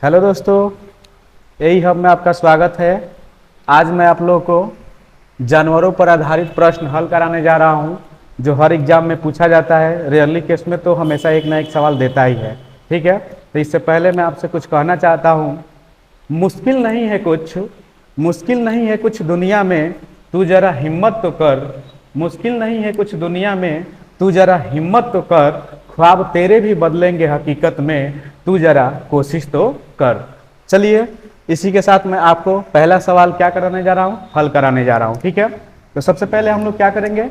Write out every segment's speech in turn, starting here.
Hello दोस्तों, यही hub में आपका स्वागत है। आज मैं आप लोगों को जानवरों पर आधारित प्रश्न हल कराने जा रहा हूं, जो हर एग्जाम में पूछा जाता है। रेयरली केस में तो हमेशा एक ना एक सवाल देता ही है। ठीक है, तो इससे पहले मैं आपसे कुछ कहना चाहता हूं। मुश्किल नहीं है कुछ, मुश्किल नहीं है कुछ दुनिया में, तू जरा हिम्मत तो कर। मुश्किल नहीं है कुछ दुनिया में, तू जरा हिम्मत तो कर। ख्वाब तेरे भी बदलेंगे हकीकत में, तू जरा कोशिश तो कर। चलिए, इसी के साथ मैं आपको पहला सवाल क्या कराने जा रहा हूँ, हल कराने जा रहा हूँ। ठीक है, तो सबसे पहले हम लोग क्या करेंगे,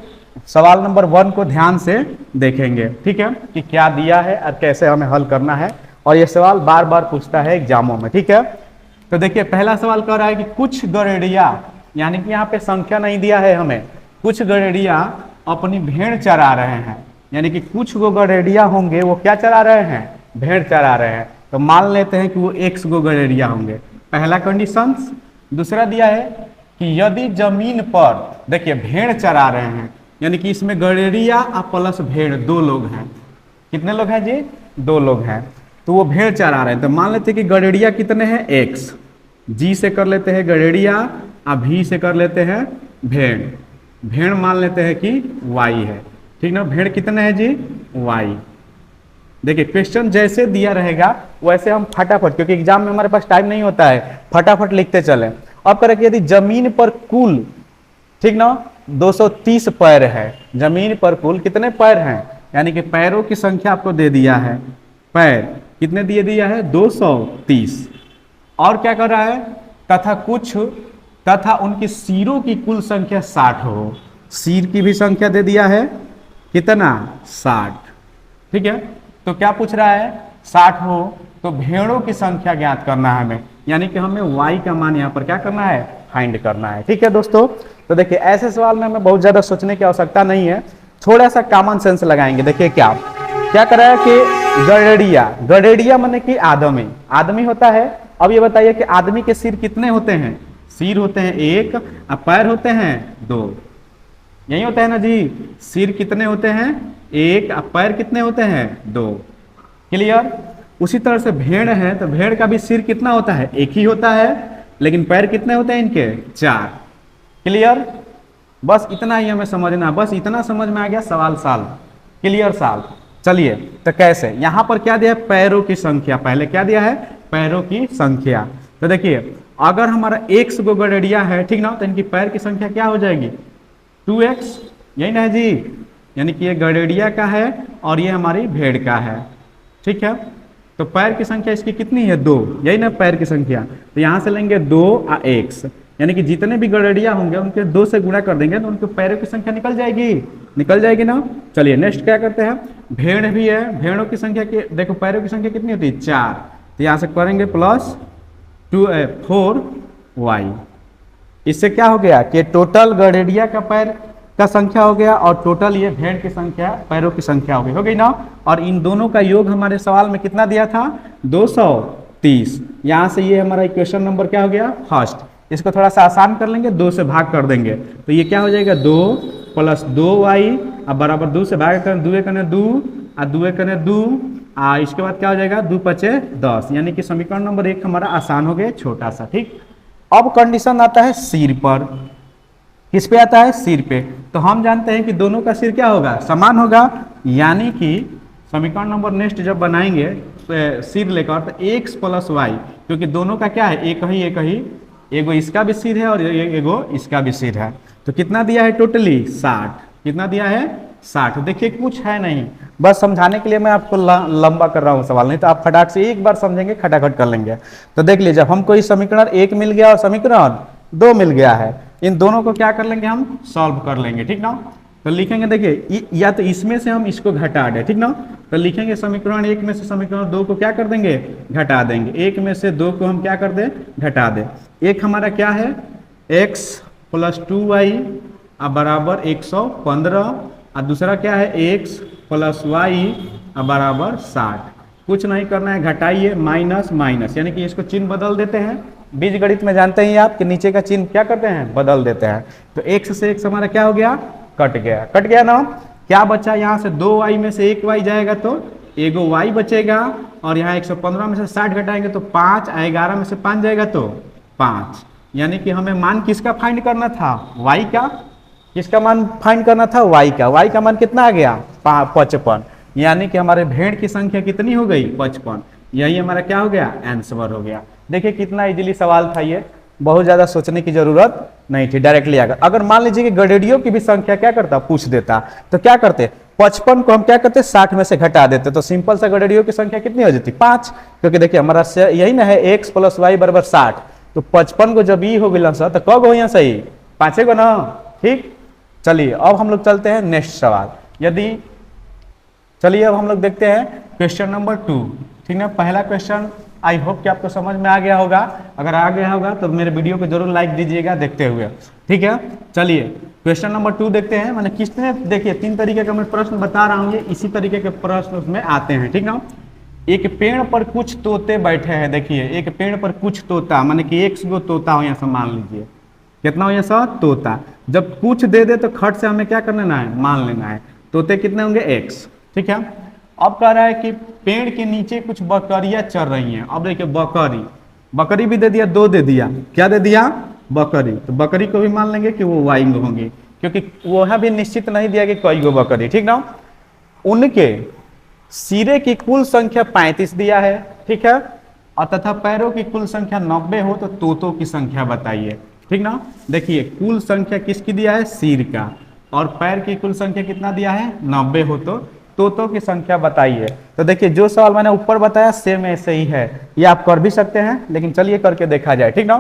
सवाल नंबर 1 को ध्यान से देखेंगे। ठीक है, कि क्या दिया है और कैसे हमें हल करना है। और ये सवाल बार बार पूछता है एग्जामों में। ठीक है, तो देखिए पहला सवाल कह रहा है कि कुछ गड़ेड़िया, यानी कि यहाँ पे संख्या नहीं दिया है हमें, कुछ गड़ेड़िया अपनी भेड़ चरा रहे हैं। यानी कि कुछ गो गड़ेड़िया होंगे, वो क्या चरा रहे हैं, भेड़ चरा रहे हैं। तो मान लेते हैं कि वो x गो गड़ेड़िया होंगे, पहला कंडीशन। दूसरा दिया है कि यदि जमीन पर, देखिए भेड़ चरा रहे हैं, यानी कि इसमें गड़ेड़िया और प्लस भेड़ 2 लोग हैं। कितने लोग हैं जी, 2 लोग हैं। तो वो भेड़ चरा रहे हैं, तो मान लेते हैं कि गड़ेड़िया कितने हैं, x। जी से कर लेते हैं गड़ेड़िया और भी से कर लेते हैं भेड़। भेड़ मान लेते हैं कि y है। ठीक ना, भेड़ कितने हैं जी, y। देखिए क्वेश्चन जैसे दिया रहेगा वैसे हम फटाफट, क्योंकि एग्जाम में हमारे पास टाइम नहीं होता है, फटाफट लिखते चले। अब करें कि यदि जमीन पर कुल, ठीक ना, 230 पैर है। जमीन पर कुल कितने पैर हैं, यानी कि पैरों की संख्या आपको दे दिया है। पैर कितने दिए दिया है, 230। और क्या कर रहा है, तथा उनकी सिरों की कुल संख्या 60 हो। सिर की भी संख्या दे दिया है, कितना, 60। ठीक है, तो क्या पूछ रहा है, 60 हो तो भेड़ों की संख्या ज्ञात करना है हमें, यानी कि हमें y का मान यहाँ पर क्या करना है, फाइंड करना है। ठीक है दोस्तों, तो देखिए ऐसे सवाल में हमें बहुत ज्यादा सोचने की आवश्यकता नहीं है, थोड़ा सा कॉमन सेंस लगाएंगे। देखिए क्या क्या कर रहा है कि गड़ेड़िया, गड़ेड़िया माने कि आदमी, आदमी होता है। अब ये बताइए कि आदमी के सिर कितने होते हैं, सिर होते हैं 1 और पैर होते हैं 2। यही होता है ना जी, सिर कितने होते हैं, 1 और पैर कितने होते हैं, 2। क्लियर। उसी तरह से भेड़ है, तो भेड़ का भी सिर कितना होता है, 1 ही होता है, लेकिन पैर कितने होते हैं इनके, 4। क्लियर। बस इतना ही हमें समझना, बस इतना समझ में आ गया, सवाल साल क्लियर साल। चलिए, तो कैसे, यहां पर क्या दिया है, पैरों की संख्या। पहले क्या दिया है, पैरों की संख्या। तो देखिए अगर हमारा x गो गड़ेड़िया है, ठीक ना, तो इनकी पैर की संख्या क्या हो जाएगी, 2x। यही ना है जी, यानी कि ये गड़ेड़िया का है और ये हमारी भेड़ का है। ठीक है, तो पैर की संख्या इसकी कितनी है, 2। यही ना पैर की संख्या, तो यहां से लेंगे 2 और x, यानी कि जितने भी गड़ेड़िया होंगे उनके 2 से गुणा कर देंगे तो उनके पैरों की संख्या निकल जाएगी ना। चलिए नेक्स्ट क्या करते हैं, भेड़ भी है, भेड़ों की संख्या की देखो, पैरों की संख्या कितनी होती है, 4। तो यहाँ से करेंगे प्लस 4y। इससे क्या हो गया कि टोटल गड़ेड़िया का पैर का संख्या हो गया और टोटल ये भेड़ की संख्या, पैरों की संख्या हो गई ना। और इन दोनों का योग हमारे सवाल में कितना दिया था, 230। यहाँ से ये हमारा इक्वेशन नंबर क्या हो गया, फर्स्ट। इसको थोड़ा सा आसान कर लेंगे, 2 से भाग कर देंगे तो ये क्या हो जाएगा, 2 + 2y अब बराबर 2 से भाग कर 2 कने 2 और 2 कने 2 इसके बाद क्या हो जाएगा, 2 × 5 = 10, यानी कि समीकरण नंबर 1 हमारा आसान हो गया, छोटा सा। ठीक, अब कंडीशन आता है सिर पर। किस पे आता है, सिर पे। तो हम जानते हैं कि दोनों का सिर क्या होगा, समान होगा, यानी कि समीकरण नंबर नेक्स्ट जब बनाएंगे तो सिर लेकर, तो x + y, क्योंकि दोनों का क्या है, एक ही, एगो इसका भी सिर है और एगो इसका भी सिर है। तो कितना दिया है टोटली, 60। कितना दिया है, 60। देखिए कुछ है नहीं, बस समझाने के लिए मैं आपको लंबा कर रहा हूँ सवाल, नहीं तो आप फटाक से एक बार समझेंगे, खटाखट कर लेंगे। तो देख लीजिए, हमको इस समीकरण 1 मिल गया और समीकरण 2 मिल गया है, इन दोनों को क्या कर लेंगे, हम सॉल्व कर लेंगे। ठीक ना, तो लिखेंगे, देखिए या तो इसमें से हम इसको घटा दें, ठीक ना, तो लिखेंगे समीकरण 1 में से समीकरण 2 को क्या कर देंगे, घटा देंगे। 1 में से 2 को हम क्या कर दें, घटा दें। एक हमारा क्या है, x + 2y बराबर 115 और दूसरा क्या है, x + y बराबर 60। कुछ नहीं करना है, घटाइए, माइनस माइनस, यानी कि इसको चिन्ह बदल देते हैं। बीज गणित में जानते हैं आप कि नीचे का चिन्ह क्या करते हैं, बदल देते हैं। तो x से x हमारा क्या हो गया, कट गया ना। क्या बचा, यहाँ से 2y में से 1y जाएगा तो एगो y बचेगा और यहाँ 115 में से 60 घटाएंगे तो 5, 11 में से 5 जाएगा तो 5। यानी कि हमें मान किसका फाइंड करना था, y का। किसका मान फाइंड करना था, y का। y का मान कितना आ गया, 55। यानी कि हमारे भेड़ की संख्या कितनी हो गई, 55। यही हमारा क्या हो गया, आंसर हो गया। देखिए कितना इजीली सवाल था ये, बहुत ज्यादा सोचने की जरूरत नहीं थी, डायरेक्टली आकर। अगर मान लीजिए कि गडेडियों की भी संख्या क्या करता, पूछ देता, तो क्या करते, 55 को हम क्या करते, 60 में से घटा देते, तो सिंपल सा गडेडियों की संख्या कितनी हो जाती, 5। क्योंकि देखिए हमारा यही ना है, x + y = 60। तो 55 को जब ई हो गया तो कब हो यहाँ सही, 5 को ना। ठीक, चलिए अब हम लोग चलते हैं नेक्स्ट सवाल। चलिए अब हम लोग देखते हैं क्वेश्चन नंबर 2। ठीक ना, पहला क्वेश्चन आई होप कि आपको समझ में आ गया होगा। अगर आ गया होगा तो मेरे वीडियो को जरूर लाइक दीजिएगा देखते हुए। ठीक है, चलिए क्वेश्चन नंबर 2 देखते हैं। मैंने किसने, देखिए 3 तरीके का मैं प्रश्न बता रहा हूँ, इसी तरीके के प्रश्न उसमें आते हैं। ठीक ना, एक पेड़ पर कुछ तोते बैठे हैं। देखिए एक पेड़ पर कुछ तोता, माने कि 1 गो तोता हो, यहाँ से मान लीजिए कितना हो, यहाँ से तोता। जब कुछ दे दे तो खट से हमें क्या कर लेना है, मान लेना है। तोते कितने होंगे, x। ठीक है, अब कह रहा है कि पेड़ के नीचे कुछ बकरियां चर रही हैं। अब देखिए बकरी भी दे दिया, 2 दे दिया, क्या दे दिया, बकरी। तो बकरी को भी मान लेंगे कि वो y होंगी, क्योंकि वह भी निश्चित नहीं दिया कि कई गो बकरी। ठीक ना, उनके सिरे की कुल संख्या 35 दिया है। ठीक है, और तथा पैरों की कुल संख्या 90 हो तो तोतों की संख्या बताइए। ठीक ना, देखिए कुल संख्या किसकी दिया है, सिर का, और पैर की कुल संख्या कितना दिया है, 90 हो तो तोतों की संख्या बताइए। तो देखिए जो सवाल मैंने ऊपर बताया सेम ऐसे ही है, ये आप कर भी सकते हैं, लेकिन चलिए करके देखा जाए। ठीक ना,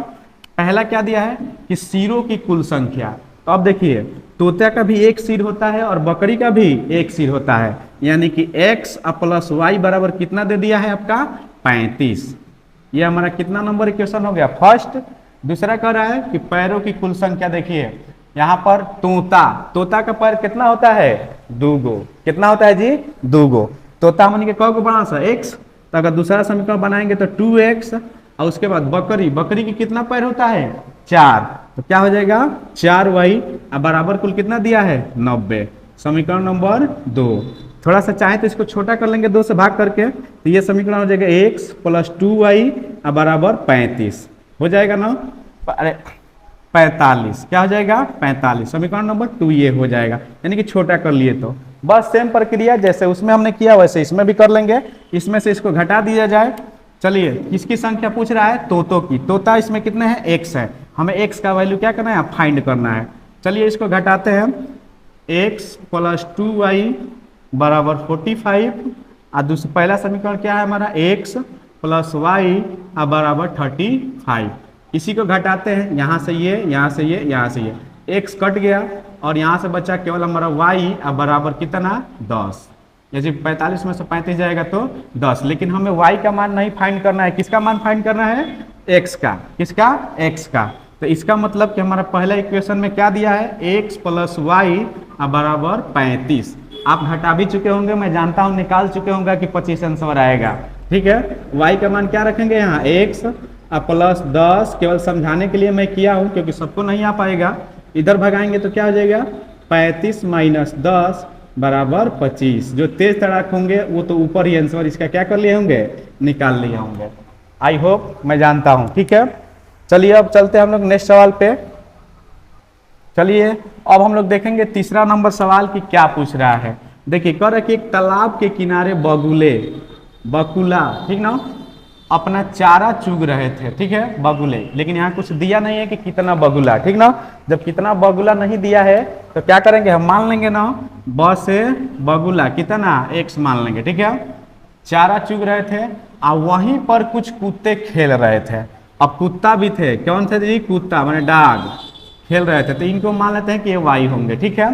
पहला क्या दिया है कि सिरों की कुल संख्या। तो अब देखिए तोता का भी 1 सिर होता है और बकरी का भी 1 सिर होता है, यानी कि x + y बराबर कितना दे दिया है आपका, 35। ये हमारा कितना नंबर इक्वेशन हो गया, फर्स्ट। दूसरा कह रहा है कि पैरों की कुल संख्या। देखिए यहाँ पर तोता का पैर कितना होता है, 2 गो। कितना होता है जी, 2 गो। तोता मन के कौ गो बना सा, x। तो अगर दूसरा समीकरण बनाएंगे तो 2x, और उसके बाद बकरी की कितना पैर होता है, 4। तो क्या हो जाएगा, 4y बराबर कुल कितना दिया है, 90। समीकरण नंबर 2। थोड़ा सा चाहे तो इसको छोटा कर लेंगे 2 से भाग करके, तो ये समीकरण हो जाएगा x + 2y बराबर 35 हो जाएगा ना, अरे 45। क्या हो जाएगा, 45। समीकरण नंबर 2 ये हो जाएगा, यानी कि छोटा कर लिए। तो बस सेम प्रक्रिया जैसे उसमें हमने किया वैसे इसमें भी कर लेंगे। इसमें से इसको घटा दिया जाए। चलिए किसकी संख्या पूछ रहा है, तोतों की। तोता इसमें कितने हैं, x है, हमें x का वैल्यू क्या करना है, फाइंड करना है। चलिए इसको घटाते हैं, x + 2y बराबर 45, और दूसरा पहला समीकरण क्या है हमारा, x + y बराबर 35। इसी को घटाते हैं, यहाँ से ये, यहाँ से ये, यहाँ से ये, x कट गया और यहाँ से बचा केवल हमारा y बराबर कितना, 10। जैसे 45 में से 35 जाएगा तो 10। लेकिन हमें y का मान नहीं फाइंड करना है, किसका मान फाइंड करना है, x का। किसका, x का। तो इसका मतलब कि हमारा पहला इक्वेशन में क्या दिया है, x + y बराबर 35। आप घटा भी चुके होंगे, मैं जानता हूँ निकाल चुके होंगे कि 25 आंसर आएगा। ठीक है, y का मान क्या रखेंगे यहाँ, x + 10। केवल समझाने के लिए मैं किया हूँ, क्योंकि सबको नहीं आ पाएगा। इधर भगाएंगे तो क्या हो जाएगा, 35 - 10 बराबर 25। जो तेज तड़ाक होंगे वो तो ऊपर ही आंसर इसका क्या कर लिए होंगे, निकाल लिए होंगे। आई होप, मैं जानता हूँ। ठीक है, चलिए अब चलते हैं हम लोग नेक्स्ट सवाल पे। चलिए अब हम लोग देखेंगे तीसरा नंबर सवाल की क्या पूछ रहा है। देखिए कह रहा है कि एक तालाब के किनारे बकुला, ठीक ना, अपना चारा चुग रहे थे। ठीक है, बगुले, लेकिन यहाँ कुछ दिया नहीं है कि कितना बगुला। ठीक ना, जब कितना बगुला नहीं दिया है तो क्या करेंगे, हम मान लेंगे ना, ब से बगुला कितना, x मान लेंगे। ठीक है, चारा चुग रहे थे और वहीं पर कुछ कुत्ते खेल रहे थे। अब कुत्ता भी थे, कौन थे जी, कुत्ता माने डॉग, खेल रहे थे, तो इनको मान लेते हैं कि ये y होंगे। ठीक है,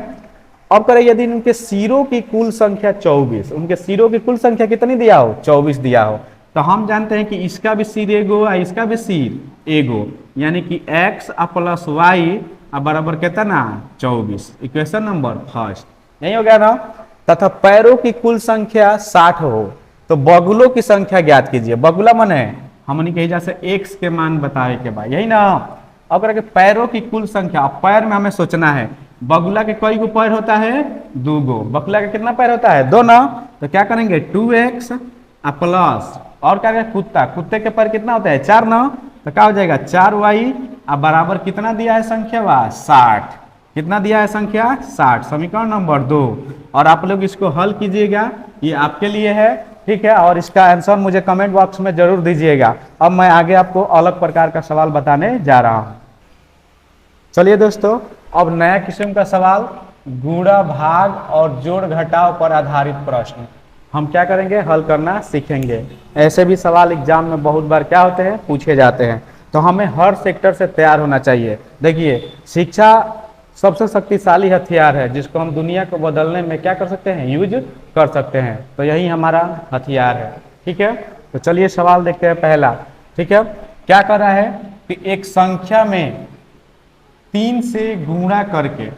अब करें यदि इनके सिरों की कुल संख्या 24, उनके सिरों की कुल संख्या कितनी दिया हो, 24 दिया हो, तो हम जानते हैं कि इसका भी सिर एगो और इसका भी सिर एगो, यानी कि x + y बराबर कितना, 24। इक्वेशन नंबर फर्स्ट यही हो गया ना। तथा पैरों की कुल संख्या 60 हो तो बगुलों की संख्या ज्ञात कीजिए। बगुला मन है हमने कही जा से x के मान बताए के बाद, यही ना। अब करके पैरों की कुल संख्या, पैर में हमें सोचना है बगुला के कई गो पैर होता है? 2 गो। बगुला का कितना पैर होता है? 2 ना। तो क्या करेंगे 2x प्लस और क्या करेंगे कुत्ता, कुत्ते के पैर कितना होता है? 4 ना। तो क्या हो जाएगा 4y अब बराबर कितना दिया है संख्या वा 60। कितना दिया है संख्या? 60। समीकरण नंबर 2। और आप लोग इसको हल कीजिएगा, ये आपके लिए है, ठीक है। और इसका आंसर मुझे कमेंट बॉक्स में जरूर दीजिएगा। अब मैं आगे आपको अलग प्रकार का सवाल बताने जा रहा हूं। चलिए दोस्तों, अब नया किस्म का सवाल, गुणा भाग और जोड़ घटाव पर आधारित प्रश्न हम क्या करेंगे? हल करना सीखेंगे। ऐसे भी सवाल एग्जाम में बहुत बार क्या होते हैं? पूछे जाते हैं। तो हमें हर सेक्टर से तैयार होना चाहिए। देखिए, शिक्षा सबसे शक्तिशाली हथियार है जिसको हम दुनिया को बदलने में क्या कर सकते हैं? यूज कर सकते हैं। तो यही हमारा हथियार है, ठीक है। तो चलिए सवाल देखते हैं पहला, ठीक है। क्या कर रहा है कि एक संख्या में 3 से गुणा करके,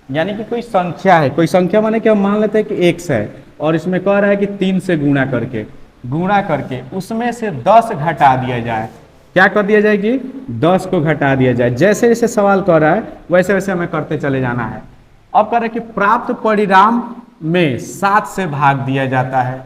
यानी कि कोई संख्या है, कोई संख्या माने कि हम मान लेते हैं कि x है और इसमें कह रहा है कि 3 से गुणा करके उसमें से 10 घटा दिया जाए। क्या कर दिया जाए कि 10 को घटा दिया जाए। जैसे जैसे सवाल कर रहा है वैसे वैसे हमें करते चले जाना है। अब कह रहे हैं कि प्राप्त परिणाम में 7 से भाग दिया जाता है।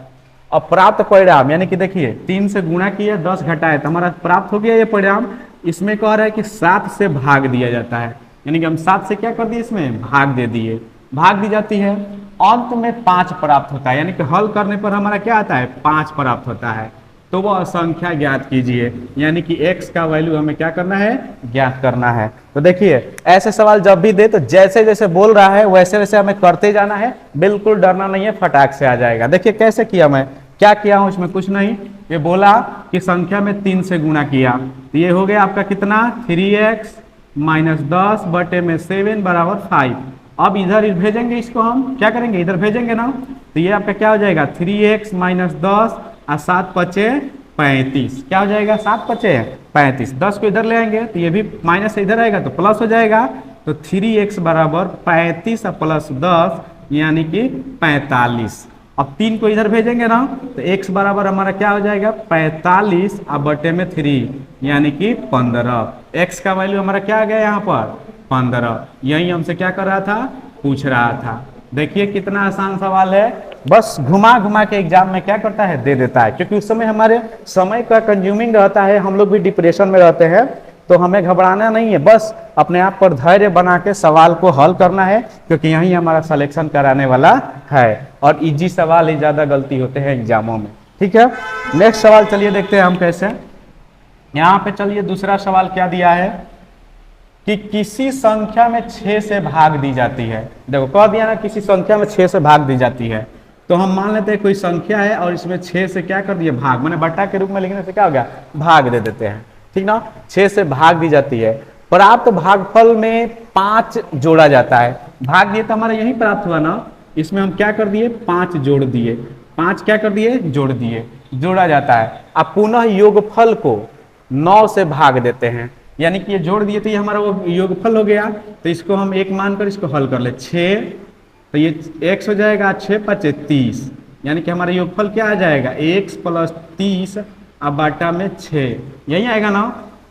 अब प्राप्त परिणाम यानी कि देखिए 3 से गुणा किया 10 घटाए तो हमारा प्राप्त हो गया ये परिणाम। इसमें कह रहा है कि 7 से भाग दिया जाता है, यानी कि हम 7 से क्या कर दिए? इसमें भाग दे दिए, भाग दी जाती है। अंत में 5 प्राप्त होता है, यानी कि हल करने पर हमारा क्या आता है? 5 प्राप्त होता है। तो वह संख्या ज्ञात कीजिए, यानी कि x का वैल्यू हमें क्या करना है? ज्ञात करना है। तो देखिए, ऐसे सवाल जब भी दे तो जैसे जैसे बोल रहा है वैसे वैसे हमें करते जाना है, बिल्कुल डरना नहीं है, फटाक से आ जाएगा। देखिए कैसे किया, मैं क्या किया हूं इसमें? कुछ नहीं, ये बोला कि संख्या में 3 से गुणा किया तो ये हो गया आपका कितना? 3x माइनस 10 बटे में 7 बराबर 5। अब इधर भेजेंगे, इसको हम क्या करेंगे? इधर भेजेंगे ना। तो ये आपका क्या हो जाएगा? 3x माइनस 10 और 7 पचे 35। क्या हो जाएगा? 7 पचे 35। 10 को इधर ले आएंगे तो ये भी माइनस इधर आएगा तो प्लस हो जाएगा। तो 3x बराबर 35 प्लस 10 यानी कि 45। अब 3 को इधर भेजेंगे ना तो x बराबर हमारा क्या हो जाएगा? 45 और बटे में 3 यानी कि 15। x का वैल्यू हमारा क्या आ गया यहाँ पर? 15। यही हमसे क्या कर रहा था? पूछ रहा था। देखिए कितना आसान सवाल है, बस घुमा घुमा के एग्जाम में क्या करता है? दे देता है। क्योंकि उस समय हमारे समय का कंज्यूमिंग रहता है, हम लोग भी डिप्रेशन में रहते हैं, तो हमें घबराना नहीं है, बस अपने आप पर धैर्य बना के सवाल को हल करना है, क्योंकि यही हमारा सिलेक्शन कराने वाला है। और इजी सवाल ही ज्यादा गलती होते हैं एग्जामों में, ठीक है। नेक्स्ट सवाल चलिए देखते हैं हम कैसे। यहाँ पे चलिए दूसरा सवाल क्या दिया है कि किसी संख्या में 6 से भाग दी जाती है। देखो कह दिया ना, किसी संख्या में 6 से भाग दी जाती है। तो हम मान लेते हैं कोई संख्या है और इसमें 6 से क्या कर दिए? भाग, मैंने बट्टा के रूप में लिखने से क्या हो गया? भाग दे देते हैं, ठीक ना। 6 से भाग दी जाती है। प्राप्त भागफल में 5 जोड़ा जाता है। भाग दिए तो हमारा यही प्राप्त हुआ ना, इसमें हम क्या कर दिए? 5 जोड़ दिए। 5 क्या कर दिए? जोड़ दिए, जोड़ा जाता है। अब पुनः योगफल को 9 से भाग देते हैं, यानी कि ये जोड़ दिए तो ये हमारा वो योगफल हो गया। तो इसको हम 1 मानकर इसको हल कर ले। 6 तो ये x हो जाएगा, 6 पचे 30, यानी कि हमारा योगफल क्या आ जाएगा? x प्लस 30 अब बाटा में 6, यही आएगा ना।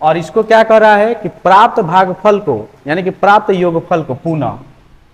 और इसको क्या कर रहा है कि प्राप्त भागफल को, यानी कि प्राप्त योगफल को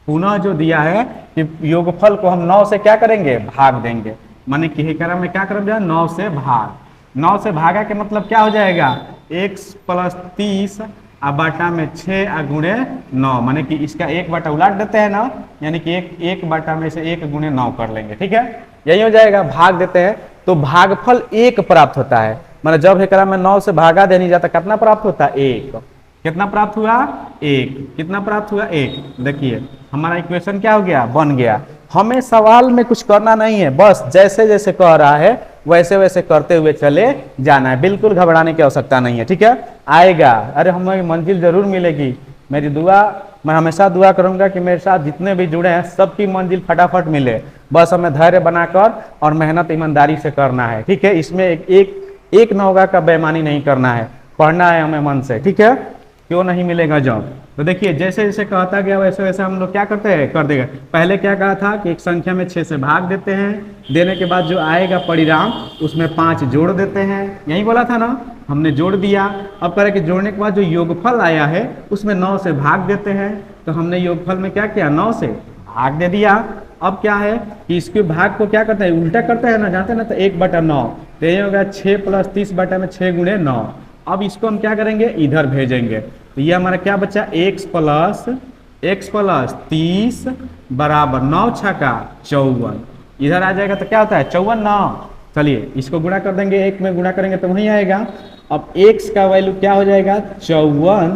पुनः जो दिया है कि योगफल को हम 9 से क्या करेंगे? भाग देंगे। माने कि में क्या करेंगे? 9 से भाग। 9 से भागा के मतलब क्या हो जाएगा? x प्लस 30 अब बाटा में 6 गुणे 9, माने कि इसका 1 बटा उलट देते हैं ना, यानी कि एक बटा में से 1 गुणे 9 कर लेंगे, ठीक है। यही हो जाएगा, भाग देते हैं तो भागफल 1 प्राप्त होता है। माने जब एकरा में 9 से भागा देनी जाता कितना प्राप्त होता है? 1। कितना प्राप्त हुआ? 1। कितना प्राप्त हुआ? 1। देखिए हमारा इक्वेशन क्या हो गया? बन गया। हमें सवाल में कुछ करना नहीं है, बस जैसे जैसे कह रहा है वैसे वैसे करते हुए चले जाना है, बिल्कुल घबराने की आवश्यकता नहीं है, ठीक है। आएगा, अरे हमें मंजिल जरूर मिलेगी। मेरी दुआ, मैं हमेशा दुआ करूंगा कि मेरे साथ जितने भी जुड़े हैं सबकी मंजिल फटाफट मिले। बस हमें धैर्य बनाकर और मेहनत ईमानदारी से करना है, ठीक है। इसमें एक नौगा का बेईमानी नहीं करना है, पढ़ना है हमें मन से, ठीक है। क्यों नहीं मिलेगा जॉब? तो देखिए जैसे जैसे कहता गया वैसे वैसे हम लोग क्या करते हैं? कर देगा। पहले क्या कहा था कि एक संख्या में 6 से भाग देते हैं, देने के बाद जो आएगा परिणाम उसमें 5 जोड़ देते हैं, यही बोला था ना। हमने जोड़ दिया। अब कह रहे कि जोड़ने के बाद जो योगफल आया है उसमें 9 से भाग देते हैं, तो हमने योगफल में क्या किया, 9 से भाग दे दिया। अब क्या है कि इसके भाग को क्या करते हैं, उल्टा करते हैं ना, जानते हैं ना, तो 1/9, तो ये हो गया 6 + 30 बटा में 6 × 9। अब इसको हम क्या करेंगे, इधर भेजेंगे, तो ये हमारा क्या बचा, x + 30 बराबर 9 छका 54, इधर आ जाएगा तो क्या होता है 54 9। चलिए इसको गुणा कर देंगे, 1 में गुणा करेंगे तो वहीं आएगा। अब x का वैल्यू क्या हो जाएगा, 54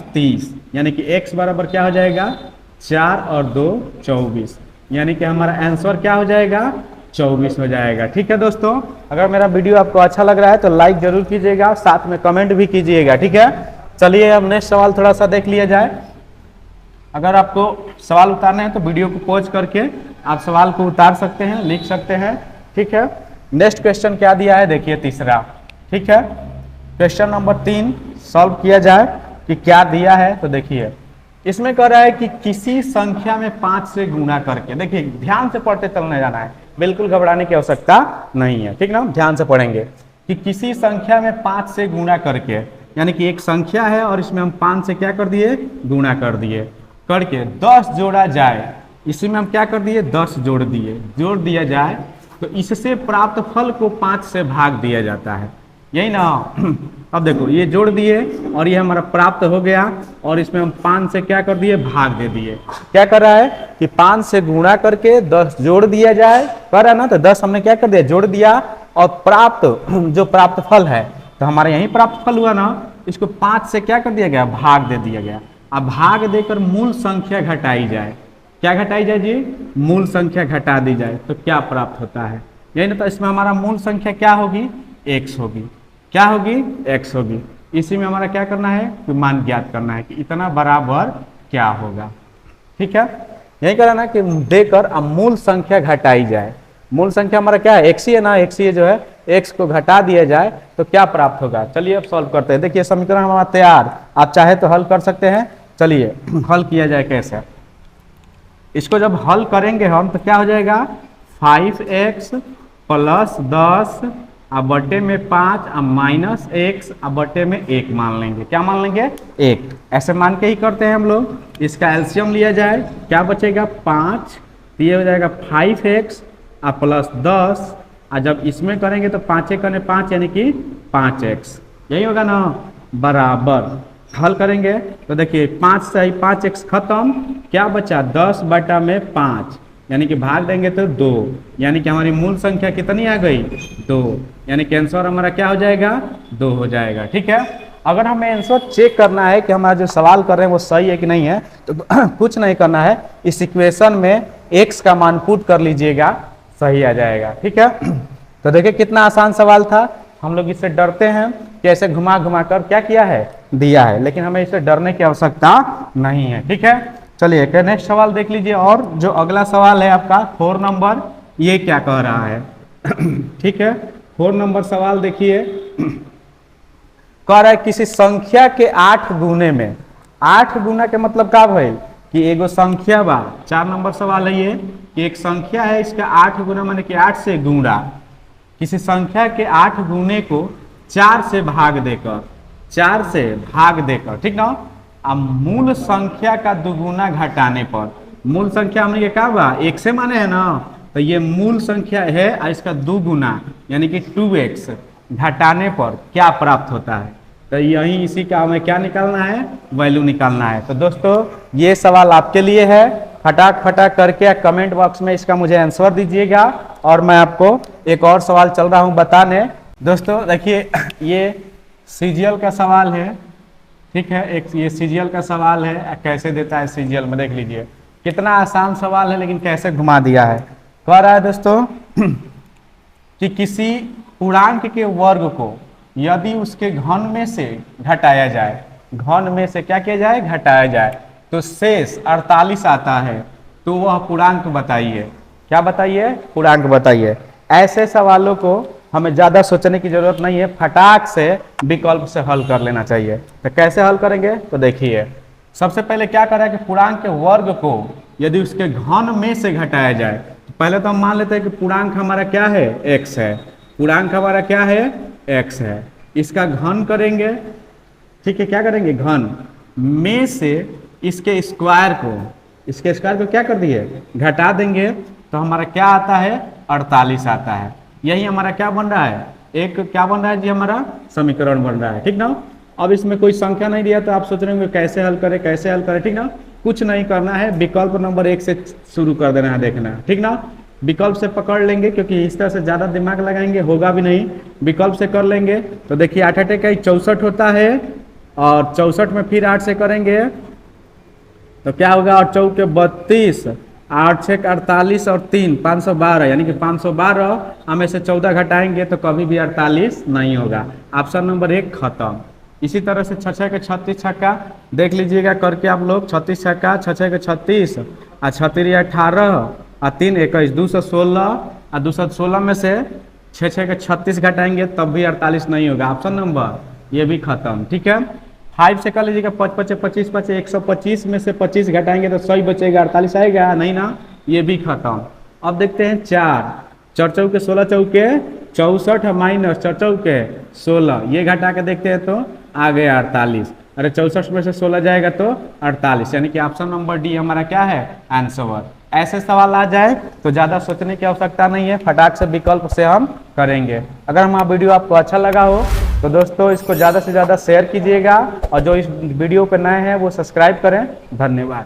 - 30, यानी कि x बराबर क्या हो जाएगा, 4 और 2 24, यानी कि हमारा आंसर क्या हो जाएगा, 24 हो जाएगा। ठीक है दोस्तों, अगर मेरा वीडियो आपको अच्छा लग रहा है तो लाइक जरूर कीजिएगा, साथ में कमेंट भी कीजिएगा। ठीक है, चलिए अब नेक्स्ट सवाल थोड़ा सा देख लिया जाए। अगर आपको सवाल उतारना है तो वीडियो को पॉज करके आप सवाल को उतार सकते हैं, लिख सकते हैं। ठीक है, नेक्स्ट क्वेश्चन क्या दिया है देखिए, तीसरा। ठीक है, क्वेश्चन नंबर 3 सॉल्व किया जाए कि क्या दिया है। तो देखिए इसमें कह रहा है कि किसी संख्या में 5 से गुणा करके, देखिए ध्यान से पढ़ते चलने जाना है, बिल्कुल घबराने की आवश्यकता नहीं है। ठीक ना, ध्यान से पढ़ेंगे कि किसी संख्या में 5 से गुणा करके, यानी कि एक संख्या है और इसमें हम 5 से क्या कर दिए, गुणा कर दिए, करके 10 जोड़ा जाए, इसी में हम क्या कर दिए, 10 जोड़ दिए, जोड़ दिया जाए, तो इससे प्राप्त फल को 5 से भाग दिया जाता है, यही ना। अब देखो ये जोड़ दिए और ये हमारा प्राप्त हो गया, और इसमें हम 5 से क्या कर दिए, भाग दे दिए। क्या कर रहा है कि 5 से गुणा करके 10 जोड़ दिया जाए, कर रहा है ना, तो 10 हमने क्या कर दिया, जोड़ दिया, और प्राप्त जो प्राप्त फल है, तो हमारे यही प्राप्त फल हुआ ना, इसको 5 से क्या कर दिया गया, भाग दे दिया गया। अब भाग देकर मूल संख्या घटाई जाए, क्या घटाई जाए जी, मूल संख्या घटा दी जाए, तो क्या प्राप्त होता है, यही ना। तो इसमें हमारा मूल संख्या क्या होगी, x होगी, क्या होगी, x होगी। इसी में हमारा क्या करना है, मान ज्ञात करना है कि इतना बराबर क्या होगा। ठीक है, यही करना है कि देकर अब मूल संख्या घटाई जाए, मूल संख्या हमारा क्या है, x ही है ना, x ही जो है, x को घटा दिया जाए तो क्या प्राप्त होगा। चलिए अब सॉल्व करते हैं। देखिए समीकरण हमारा तैयार, आप चाहे तो हल कर सकते हैं। चलिए हल किया जाए कैसे, इसको जब हल करेंगे हम तो क्या हो जाएगा, 5x + 10 अब बटे में 5 अब -x अब बटे में 1 मान लेंगे, क्या मान लेंगे, 1, ऐसे मान के ही करते हैं हम लोग। इसका एलसीएम लिया जाए, क्या बचेगा, 5, तो ये हो जाएगा 5x + 10, और जब इसमें करेंगे तो 5 × 5 यानी कि 5x, यही होगा ना, बराबर। हल करेंगे तो देखिए 5 से 5x खत्म, क्या बचा, 10/5, यानी कि भाग देंगे तो 2, यानी कि हमारी मूल संख्या कितनी आ गई, 2, यानी कि आंसर हमारा क्या हो जाएगा, 2 हो जाएगा। ठीक है, अगर हमें आंसर चेक करना है कि हमारा जो सवाल कर रहे हैं वो सही है कि नहीं है, तो कुछ नहीं करना है, इस इक्वेशन में x का मान पुट कर लीजिएगा, सही आ जाएगा। ठीक है, तो देखिए कितना आसान सवाल था, हम लोग इससे डरते हैं कि ऐसे घुमा घुमा कर क्या किया है, दिया है, लेकिन हमें इससे डरने की आवश्यकता नहीं है। ठीक है, चलिए नेक्स्ट सवाल देख लीजिए। और जो अगला सवाल है आपका 4 नंबर, ये क्या कह रहा है। ठीक है, 4 नंबर सवाल देखिए, कह रहा है किसी संख्या के 8 गुने में, 8 गुना के मतलब क्या भाई कि एगो संख्या बा, 4 नंबर सवाल है ये, कि एक संख्या है, इसका 8 गुना माने कि 8 से गुणा, किसी संख्या के 8 गुने को 4 से भाग देकर, 4 से भाग देकर, ठीक ना, अब मूल संख्या का दुगुना घटाने पर, मूल संख्या हमने ये कहा बा 1 से माने है ना, तो ये मूल संख्या है और इसका दुगुना यानी कि 2x घटाने पर क्या प्राप्त होता है। तो यही इसी का हमें क्या निकालना है, वैल्यू निकालना है। तो दोस्तों ये सवाल आपके लिए है, फटाक फटाक करके कमेंट बॉक्स में इसका मुझे आंसर दीजिएगा, और मैं आपको एक और सवाल चल रहा हूँ बताने। दोस्तों देखिए ये सीजीएल का सवाल है, ठीक है, एक ये सीजीएल का सवाल है, कैसे देता है सीजीएल में देख लीजिए, कितना आसान सवाल है लेकिन कैसे घुमा दिया है। कह रहा है दोस्तों कि किसी पूर्णांक के वर्ग को यदि उसके घन में से घटाया जाए, घन में से क्या किया जाए, घटाया जाए, तो शेष 48 आता है, तो वह पूर्णांक बताइए। क्या बताइए, पूर्णांक बताइए। ऐसे सवालों को हमें ज़्यादा सोचने की जरूरत नहीं है, फटाक से विकल्प से हल कर लेना चाहिए। तो कैसे हल करेंगे, तो देखिए सबसे पहले क्या करें कि पूर्णांक के वर्ग को यदि उसके घन में से घटाया जाए, तो पहले तो हम मान लेते हैं कि पूर्णांक हमारा क्या है, x है, पूर्णांक हमारा क्या है, x है। इसका घन करेंगे, ठीक है, क्या करेंगे, घन में से इसके स्क्वायर को क्या कर दिए, घटा देंगे, तो हमारा क्या आता है, 48 आता है। यही हमारा क्या बन रहा है, एक क्या बन रहा है जी, हमारा समीकरण बन रहा है, ठीक ना। अब इसमें कोई संख्या नहीं दिया तो आप सोच रहे होंगे कैसे हल करें, ठीक ना। कुछ नहीं करना है, विकल्प नंबर 1 से शुरू कर देना है, देखना है, ठीक ना। विकल्प से पकड़ लेंगे, क्योंकि इस तरह से ज्यादा दिमाग लगाएंगे होगा भी नहीं। विकल्प से कर लेंगे तो देखिए 8 8 का 64 होता है, और 64 में फिर 8 से करेंगे तो क्या होगा, 8 चौके 32, 8 6 48 और 3 512, यानी कि 512 हमें से 14 घटाएंगे तो कभी भी 48 नहीं होगा। ऑप्शन नंबर 1 खत्म। इसी तरह से 6 6 के 36 छक्का देख लीजिएगा करके आप लोग, 36 छक्का, 6 6 के 36 और 6 18 और 3 21 216, और 216 में से 6 6 के 36 घटाएंगे तब भी 48 नहीं होगा। ऑप्शन नंबर ये भी खत्म, ठीक है। 5 से कर लीजिएगा, 5 5 25 5 125 में से 25 घटाएंगे तो सही बचेगा, 48 आएगा नहीं ना, ये भी खत्म। अब देखते हैं 4 4 चौके 16 चौके 64 माइनस 4 चौके 16, ये घटा के देखते हैं तो आ गया 48। अरे 64 में से 16 जाएगा तो 48, यानी कि ऑप्शन नंबर डी हमारा क्या है, आंसर। ऐसे सवाल आ जाए तो ज़्यादा सोचने की आवश्यकता नहीं है, फटाक से विकल्प से हम करेंगे। अगर हमारा वीडियो आपको अच्छा लगा हो तो दोस्तों इसको ज़्यादा से ज़्यादा शेयर कीजिएगा, और जो इस वीडियो पर नए हैं वो सब्सक्राइब करें। धन्यवाद।